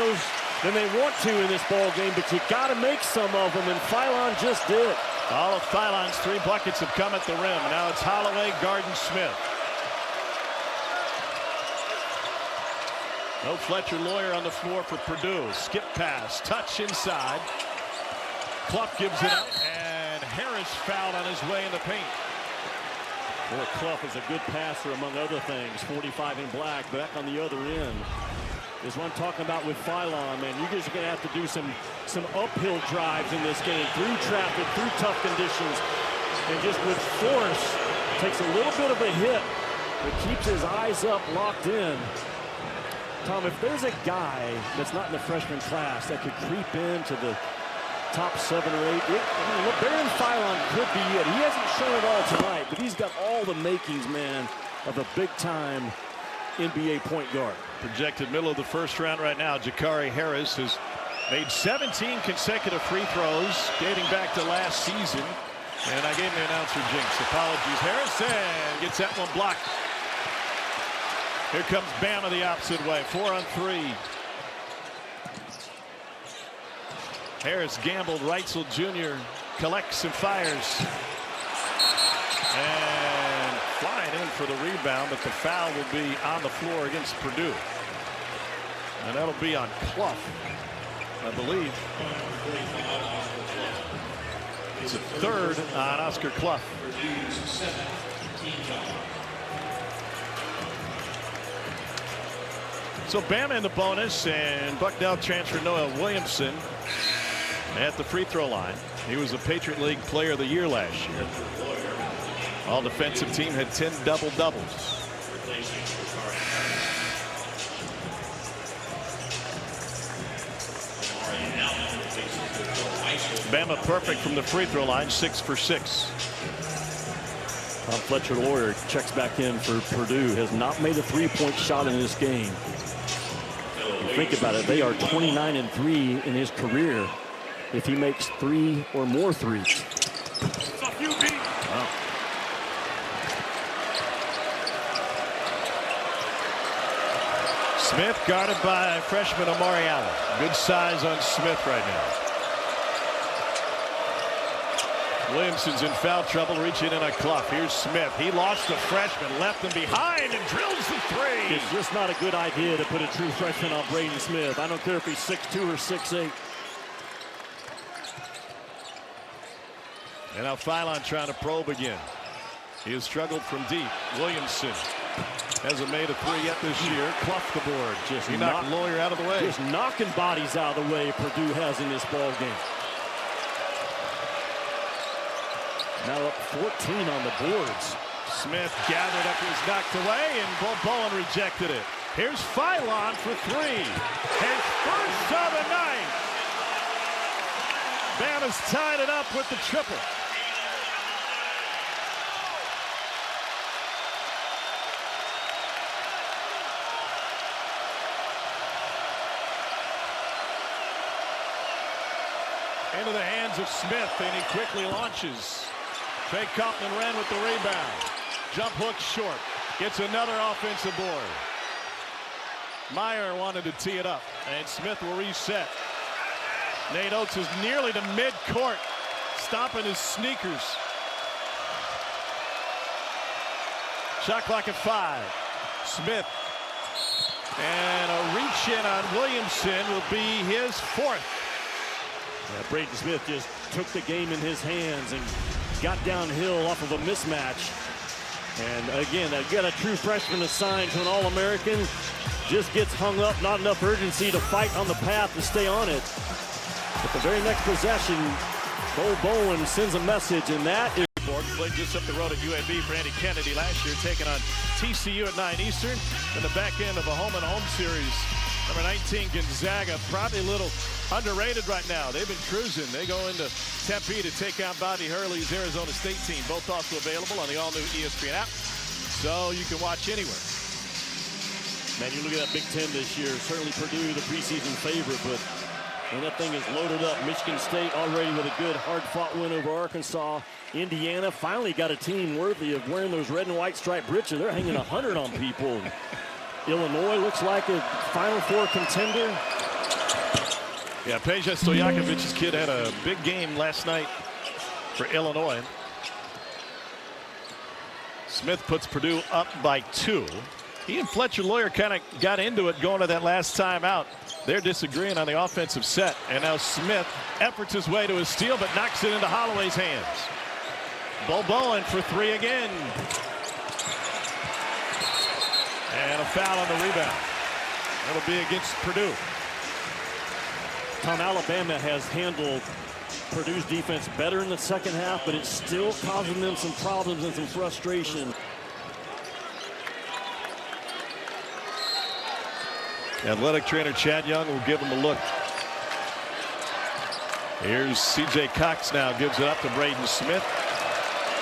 they want to in this ball game, but you got to make some of them, and Philon just did. All of Philon's 3 buckets have come at the rim. Now it's Holloway guarding Smith. No Fletcher Lawyer on the floor for Purdue. Skip pass, touch inside. Clough gives it up, and Harris fouled on his way in the paint. Boy, Clough is a good passer among other things. 45 in black, back on the other end. is what I'm talking about with Philon, man. You're just going to have to do some uphill drives in this game, through traffic, through tough conditions, and just with force. Takes a little bit of a hit, but keeps his eyes up, locked in. Tom, if there's a guy that's not in the freshman class that could creep into the top 7 or 8, Labaron Philon could be it. He hasn't shown it all tonight, but he's got all the makings, man, of a big-time NBA point guard. Projected middle of the first round right now. Jakari Harris has made 17 consecutive free throws dating back to last season. And I gave the announcer jinx. Apologies. Harrison gets that one blocked. Here comes Bama the opposite way. 4 on 3. Harris gambled. Reitzel Jr. collects and fires. And flying in for the rebound, but the foul will be on the floor against Purdue. And that'll be on Clough, I believe. It's a third on Oscar Clough. So Bama in the bonus, and Bucknell transfer Noah Williamson at the free throw line. He was a Patriot League Player of the Year last year. All defensive team had 10 double-doubles. Bama perfect from the free throw line, 6 for 6. Tom Fletcher-Loyer checks back in for Purdue. Has not made a three-point shot in this game. Think about it. They are 29-3 in his career if he makes 3 or more threes. Wow. Smith guarded by freshman Amari Allen. Good size on Smith right now. Williamson's in foul trouble, reaching in a Clough. Here's Smith. He lost the freshman, left him behind, and drills the 3. It's just not a good idea to put a true freshman on Braden Smith. I don't care if he's 6'2 or 6'8. And now Philon trying to probe again. He has struggled from deep. Williamson hasn't made a 3 yet this year. Clough the board. He knocked Loyer out of the way. Just knocking bodies out of the way Purdue has in this ball game. Now up 14 on the boards. Smith gathered up, he's knocked away, and Bowen rejected it. Here's Philon for 3. His first of the night. Bama's tied it up with the triple. Into the hands of Smith, and he quickly launches. Trey Kaufman-Wren with the rebound. Jump hook short. Gets another offensive board. Meyer wanted to tee it up, and Smith will reset. Nate Oates is nearly to mid-court, stomping his sneakers. Shot clock at 5. Smith. And a reach-in on Williamson will be his 4th. Yeah, Braden Smith just took the game in his hands and got downhill off of a mismatch. And again, got a true freshman assigned to an All-American. Just gets hung up, not enough urgency to fight on the path to stay on it. But the very next possession, Bo Bowen sends a message, and that is... Played just up the road at UAB for Andy Kennedy last year, taking on TCU at 9 Eastern. In the back end of a home-and-home series, number 19 Gonzaga, probably a little underrated right now. They've been cruising. They go into Tempe to take out Bobby Hurley's Arizona State team. Both also available on the all-new ESPN app, so you can watch anywhere. Man, you look at that Big Ten this year. Certainly Purdue, the preseason favorite, but and that thing is loaded up. Michigan State already with a good hard-fought win over Arkansas. Indiana finally got a team worthy of wearing those red and white striped breeches. They're hanging 100 on people. Illinois looks like a Final Four contender. Yeah, Peja Stojakovic's kid had a big game last night for Illinois. Smith puts Purdue up by 2. He and Fletcher-Loyer kind of got into it going to that last time out. They're disagreeing on the offensive set. And now Smith efforts his way to a steal, but knocks it into Holloway's hands. Bo Bowen for 3 again. And a foul on the rebound. It'll be against Purdue. Tom, Alabama has handled Purdue's defense better in the second half, but it's still causing them some problems and some frustration. Athletic trainer Chad Young will give him a look. Here's C.J. Cox now, gives it up to Braden Smith.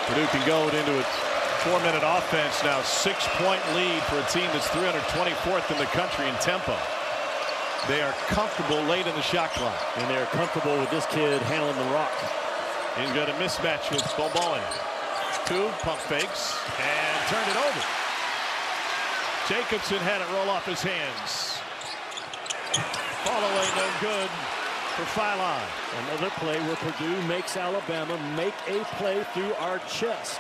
Purdue can go into its 4-minute offense now. 6-point lead for a team that's 324th in the country in tempo. They are comfortable late in the shot clock. And they're comfortable with this kid handling the rock. He's got a mismatch with Bowen. 2 pump fakes and turned it over. Jacobson had it roll off his hands. Fall away, no good for Philon. Another play where Purdue makes Alabama make a play through our chest.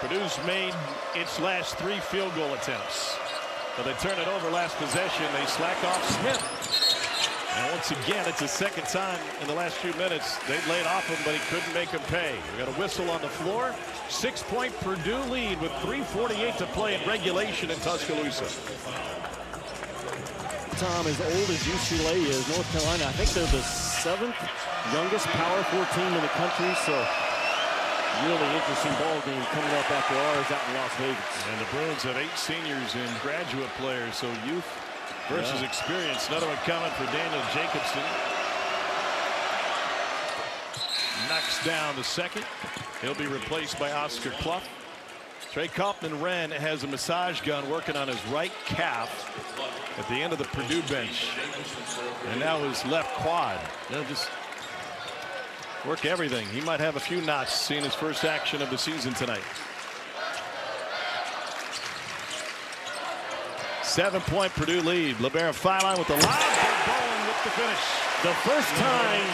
Purdue's made its last 3 field goal attempts. But they turn it over last possession. They slack off Smith. And once again, it's the second time in the last few minutes they've laid off him, but he couldn't make him pay. We got a whistle on the floor. 6-point Purdue lead with 3:48 to play in regulation in Tuscaloosa. Tom, as old as UCLA is, North Carolina, I think they're the 7th youngest Power 4 team in the country. So really interesting ball game coming up after ours out in Las Vegas. And the Bruins have 8 seniors and graduate players, so youth versus experience. Another one coming for Daniel Jacobson. Knocks down the second. He'll be replaced by Oscar Clough. Trey Kaufman-Wren has a massage gun working on his right calf at the end of the Purdue bench. And now his left quad. They'll just work everything. He might have a few knots seeing his first action of the season tonight. 7-point Purdue lead. Labaron Philon with the lob. Bowen with the finish. The first time,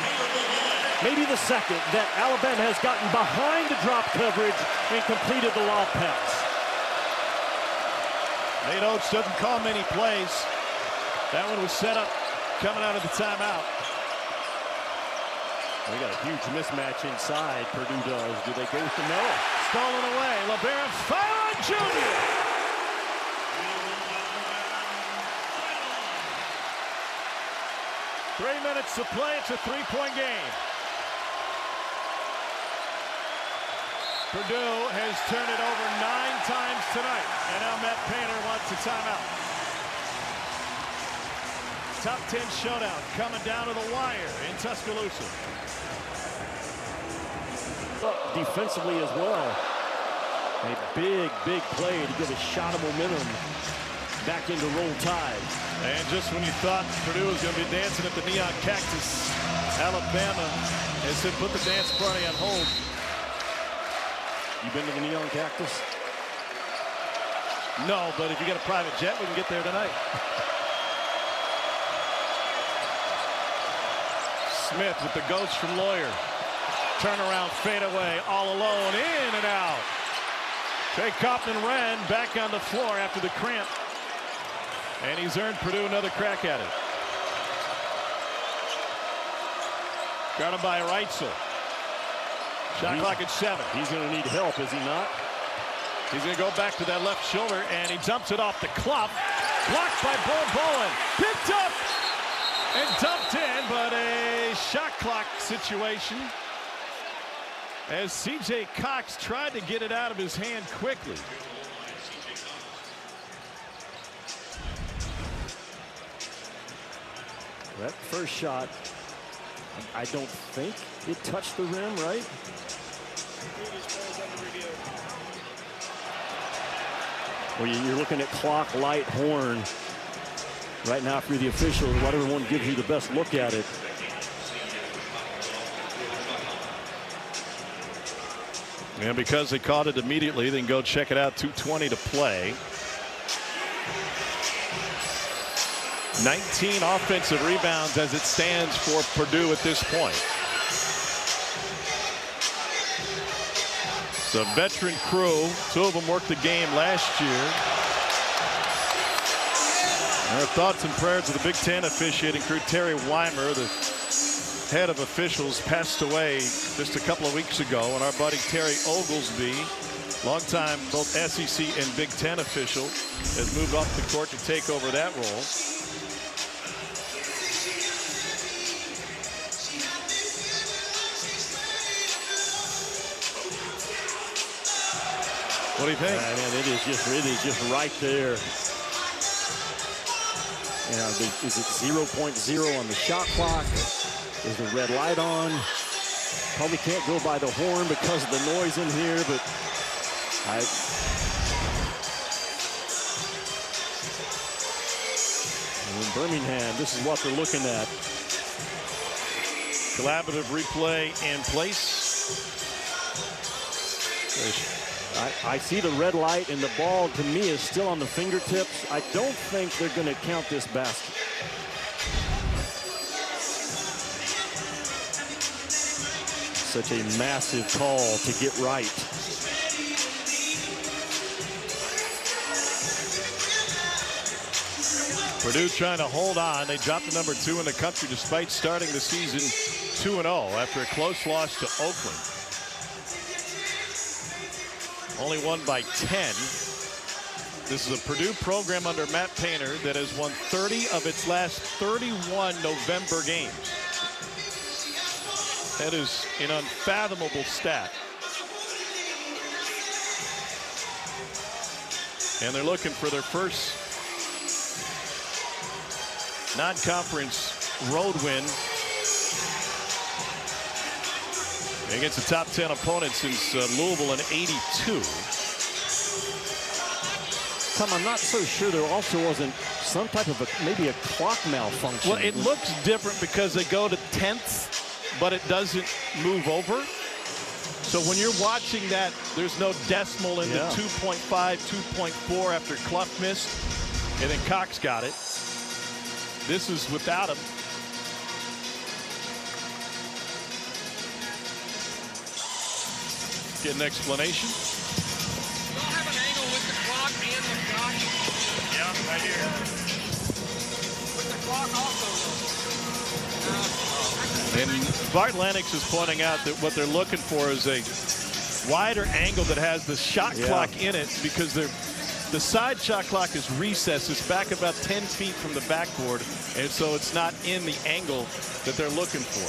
maybe the second, that Alabama has gotten behind the drop coverage and completed the lob pass. Nate Oates doesn't call many plays. That one was set up coming out of the timeout. They got a huge mismatch inside. Purdue does. Do they go with the no? Stolen away. Labaron Philon Jr. 3 minutes to play. It's a 3-point game. Purdue has turned it over 9 times tonight. And now Matt Painter wants a timeout. Top 10 showdown coming down to the wire in Tuscaloosa. Defensively as well. A big play to give a shot of momentum back into Roll Tide. And just when you thought Purdue was going to be dancing at the Neon Cactus, Alabama has said put the dance party on hold. You been to the Neon Cactus? No, but if you get a private jet, we can get there tonight. Smith with the ghost from Lawyer. Turnaround fadeaway, all alone, in and out. Trey Kaufman-Wren back on the floor after the cramp. And he's earned Purdue another crack at it. Guarded by Reitzel. Shot clock at 7. He's going to need help, is he not? He's going to go back to that left shoulder, and he dumps it off the Clough. Blocked by Bowen. Picked up and dumped in, but a shot clock situation as C.J. Cox tried to get it out of his hand quickly. That first shot, I don't think it touched the rim, right? Well, you're looking at clock, light, horn. Right now, for the officials, whatever one gives you the best look at it. And because they caught it immediately, they can go check it out. 2:20 to play. 19 offensive rebounds as it stands for Purdue at this point. The veteran crew, 2 of them worked the game last year. Our thoughts and prayers of the Big Ten officiating crew. Terry Weimer, the head of officials, passed away just a couple of weeks ago, and our buddy Terry Oglesby Longtime both SEC and Big Ten official, has moved off the court to take over that role. What do you think? Man, it is just right there. You know, is it 0.0 on the shot clock? Is the red light on? Probably can't go by the horn because of the noise in here, but in Birmingham, this is what they're looking at. Collaborative replay in place. I see the red light, and the ball, to me, is still on the fingertips. I don't think they're going to count this basket. Such a massive call to get right. Purdue trying to hold on. They dropped to number 2 in the country despite starting the season 2-0 after a close loss to Oakland. Only won by 10. This is a Purdue program under Matt Painter that has won 30 of its last 31 November games. That is an unfathomable stat. And they're looking for their first non-conference road win against a top 10 opponent since Louisville in '82. Tom, I'm not so sure there also wasn't some type of maybe a clock malfunction. Well, it looks different because they go to tenths, but it doesn't move over. So when you're watching that, there's no decimal in the 2.5, 2.4 after Clough missed, and then Cox got it. This is without him. Get an explanation. Y'all have an angle with the clock and the clock? Yeah, right here. With the clock also. And Bart Lennox is pointing out that what they're looking for is a wider angle that has the shot clock in it, because the side shot clock is recessed. It's back about 10 feet from the backboard, and so it's not in the angle that they're looking for.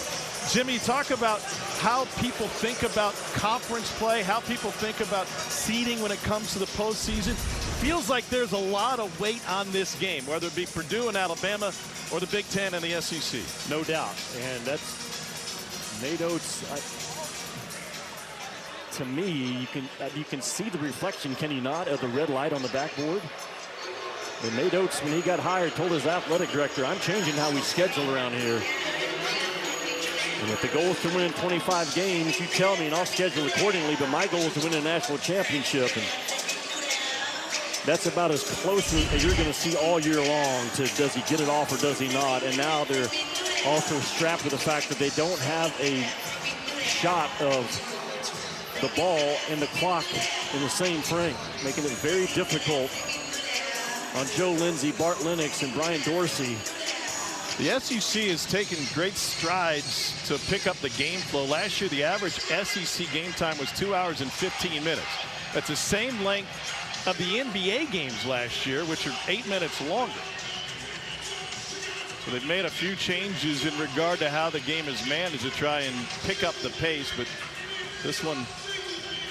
Jimmy, talk about how people think about conference play, how people think about seeding when it comes to the postseason. Feels like there's a lot of weight on this game, whether it be Purdue and Alabama or the Big Ten and the SEC. No doubt. And that's Nate Oates. To me, you can see the reflection, can you not, of the red light on the backboard? And Nate Oates, when he got hired, told his athletic director, I'm changing how we schedule around here. And if the goal is to win 25 games, you tell me and I'll schedule accordingly, but my goal is to win a national championship. And that's about as close as you're going to see all year long to does he get it off or does he not. And now they're also strapped with the fact that they don't have a shot of the ball and the clock in the same frame, making it very difficult on Joe Lindsey, Bart Lennox, and Brian Dorsey. The SEC has taken great strides to pick up the game flow. Last year, the average SEC game time was 2 hours and 15 minutes. That's the same length of the NBA games last year, which are 8 minutes longer. So they've made a few changes in regard to how the game is managed to try and pick up the pace, but this one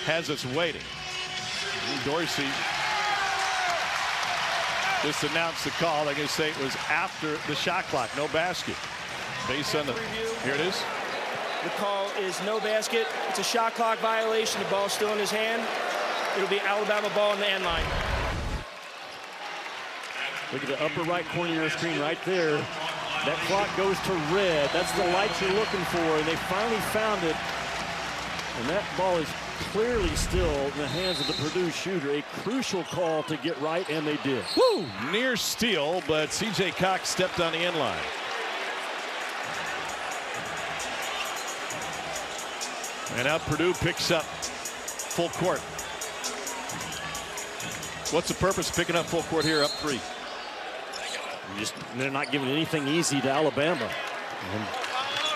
has us waiting. Dorsey just announced the call. They're going to say it was after the shot clock, no basket. Based on the, here it is. The call is no basket. It's a shot clock violation. The ball's still in his hand. It'll be Alabama ball in the end line. Look at the upper right corner of your screen right there. That clock goes to red. That's the light you're looking for, and they finally found it. And that ball is clearly still in the hands of the Purdue shooter. A crucial call to get right, and they did. Woo! Near steal, but C.J. Cox stepped on the end line. And now Purdue picks up full court. What's the purpose of picking up full court here, up 3? They're not giving anything easy to Alabama. And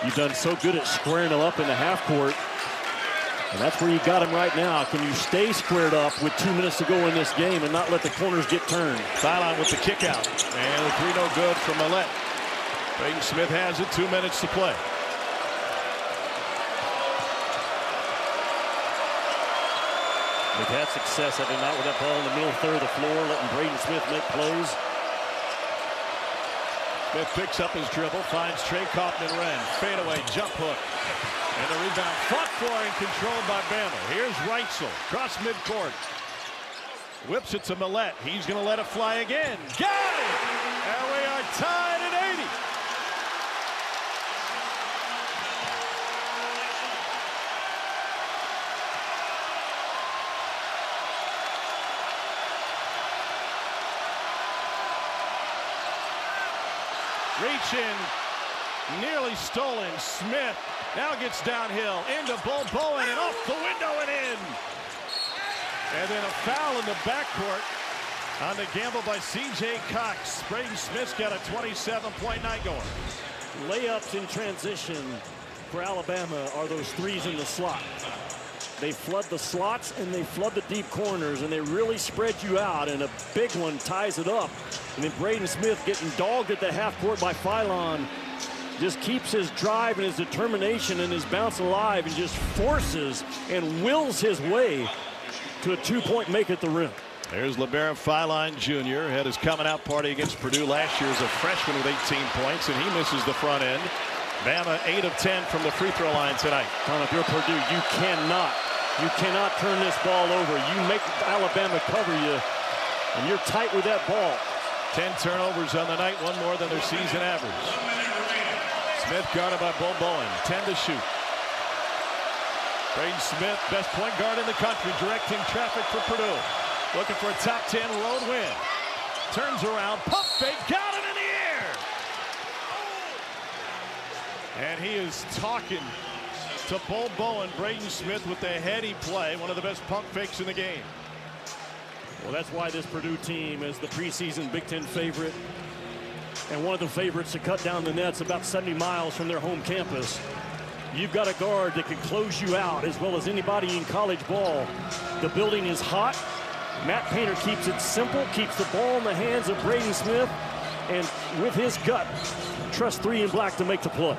you've done so good at squaring them up in the half court. And that's where you got him right now. Can you stay squared up with 2 minutes to go in this game and not let the corners get turned? Philon with the kick out. And the three no good from Millette. Braden Smith has it, 2 minutes to play. They've had success every night with that ball in the middle third of the floor, letting Braden Smith make plays. Smith picks up his dribble, finds Trey Kaufman-Renn. Fadeaway, jump hook. And the rebound fought for and controlled by Bama. Here's Reitzel, cross midcourt. Whips it to Millette. He's going to let it fly again. Got it! And we are tied at 80. Reach in, nearly stolen. Smith now gets downhill into Bull Bowen and off the window and in. And then a foul in the backcourt on the gamble by C.J. Cox. Braden Smith's got a 27-point night going. Layups in transition for Alabama are those threes in the slot. They flood the slots and they flood the deep corners and they really spread you out, and a big one ties it up. And then Braden Smith, getting dogged at the half court by Philon, just keeps his drive and his determination and his bounce alive and just forces and wills his way to a 2-point make at the rim. There's Labaron Philon Jr. had his coming out party against Purdue last year as a freshman with 18 points, and he misses the front end. Bama 8 of 10 from the free throw line tonight. Tom, if you're Purdue, you cannot turn this ball over. You make Alabama cover you, and you're tight with that ball. 10 turnovers on the night, one more than their season average. Smith guarded by Bull Bowen, 10 to shoot. Braden Smith, best point guard in the country, directing traffic for Purdue. Looking for a top 10 road win. Turns around, pump fake, got it in the air! And he is talking to Bull Bowen. Braden Smith with the heady play, one of the best pump fakes in the game. Well, that's why this Purdue team is the preseason Big Ten favorite and one of the favorites to cut down the nets about 70 miles from their home campus. You've got a guard that can close you out as well as anybody in college ball. The building is hot. Matt Painter keeps it simple, keeps the ball in the hands of Braden Smith, and with his gut, trusts 3 in black to make the play.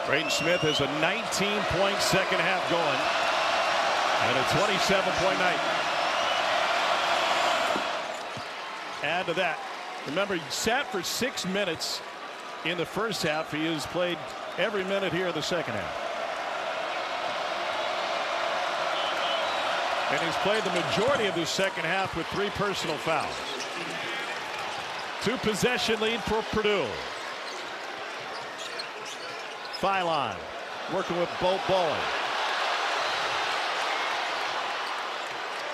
Braden Smith has a 19-point second half going and a 27-point night. Add to that, remember, he sat for 6 minutes in the first half. He has played every minute here in the second half. And he's played the majority of the second half with 3 personal fouls. 2-possession lead for Purdue. Philon working with Bull Bowen.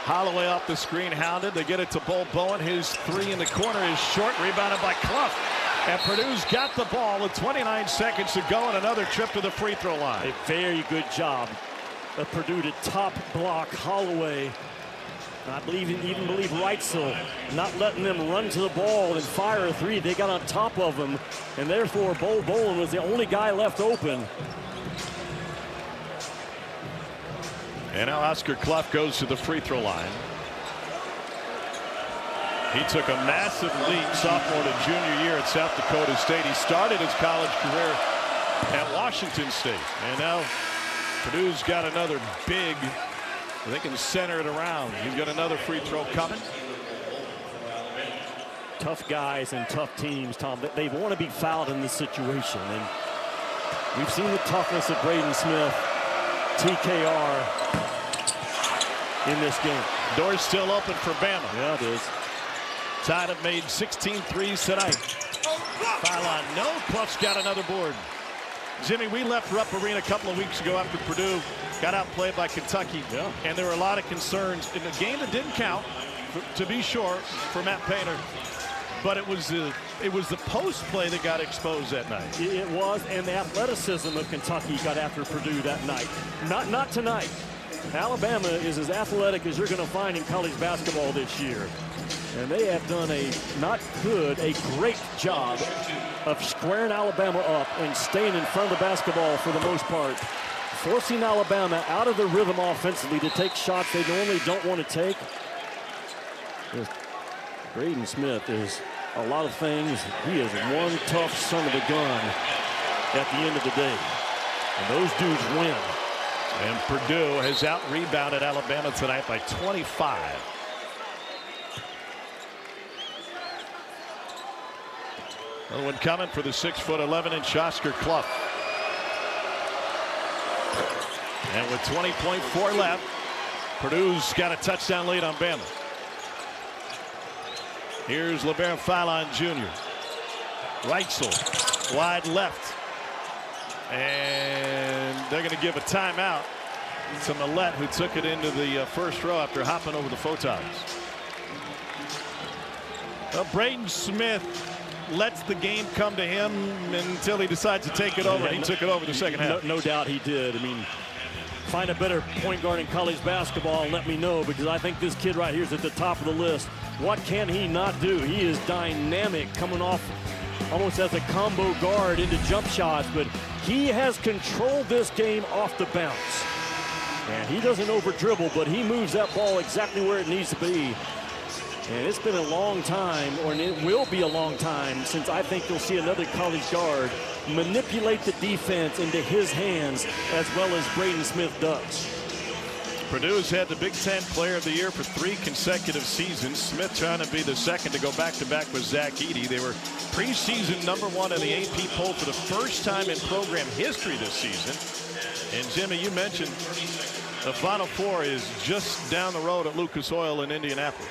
Holloway off the screen, hounded. They get it to Bull Bowen. His 3 in the corner is short, rebounded by Clough. And Purdue's got the ball with 29 seconds to go and another trip to the free throw line. A very good job of Purdue to top block Holloway. I even believe Reitzel, not letting them run to the ball and fire a 3. They got on top of him, and therefore Bull Bowen was the only guy left open. And now Oscar Clough goes to the free throw line. He took a massive leap sophomore to junior year at South Dakota State. He started his college career at Washington State. And now Purdue's got another big, they can center it around. He's got another free throw coming. Tough guys and tough teams, Tom. They want to be fouled in this situation. And we've seen the toughness of Braden Smith, TKR, in this game. Door's still open for Bama. Yeah, it is. Tide have made 16 threes tonight. Philon, no. Clough's got another board. Jimmy, we left Rupp Arena a couple of weeks ago after Purdue got outplayed by Kentucky. Yeah. And there were a lot of concerns in a game that didn't count, to be sure, for Matt Painter. But it was the post play that got exposed that night. It was, and the athleticism of Kentucky got after Purdue that night. Not tonight. Alabama is as athletic as you're going to find in college basketball this year. And they have done a great job of squaring Alabama up and staying in front of the basketball for the most part, forcing Alabama out of the rhythm offensively to take shots they normally don't want to take. Braden Smith is a lot of things. He is one tough son of a gun at the end of the day. And those dudes win. And Purdue has out-rebounded Alabama tonight by 25. Another one coming for the 6'11" Oscar Clough. And with 20.4 left, Purdue's got a touchdown lead on Bama. Here's Labaron Philon Jr. Reitzel wide left. And they're going to give a timeout to Millette, who took it into the first row after hopping over the photons. Well, Braden Smith lets the game come to him until he decides to take it over. He took it over the second half. No doubt he did. I mean, find a better point guard in college basketball and let me know, because I think this kid right here is at the top of the list. What can he not do? He is dynamic, coming off almost as a combo guard into jump shots, but he has controlled this game off the bounce. And he doesn't over dribble, but he moves that ball exactly where it needs to be. And it's been a long time, or it will be a long time, since I think you'll see another college guard manipulate the defense into his hands as well as Braden Smith does. Purdue's had the Big Ten Player of the Year for 3 consecutive seasons. Smith trying to be the second to go back-to-back with Zach Edey. They were preseason #1 in the AP poll for the first time in program history this season. And Jimmy, you mentioned the Final Four is just down the road at Lucas Oil in Indianapolis.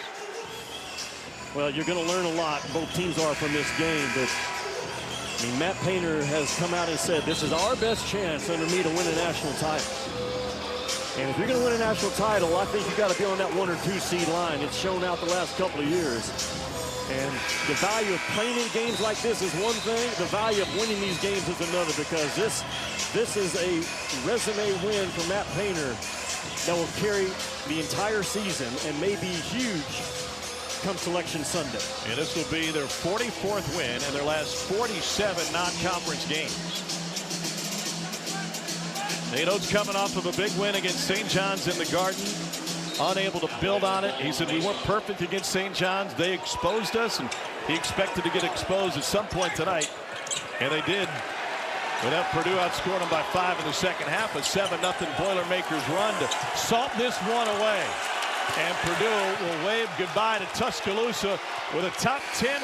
Well, you're going to learn a lot. Both teams are from this game, but I mean, Matt Painter has come out and said this is our best chance under me to win a national title. And if you're going to win a national title, I think you've got to be on that 1 or 2 seed line. It's shown out the last couple of years. And the value of playing in games like this is one thing. The value of winning these games is another, because this is a resume win for Matt Painter that will carry the entire season and may be huge come Selection Sunday. And this will be their 44th win in their last 47 non-conference games. Nate Oates coming off of a big win against St. John's in the Garden. Unable to build on it. He said we weren't perfect against St. John's. They exposed us, and he expected to get exposed at some point tonight. And they did. But that Purdue outscored them by 5 in the second half. A 7-0 Boilermakers run to salt this one away. And Purdue will wave goodbye to Tuscaloosa with a top 10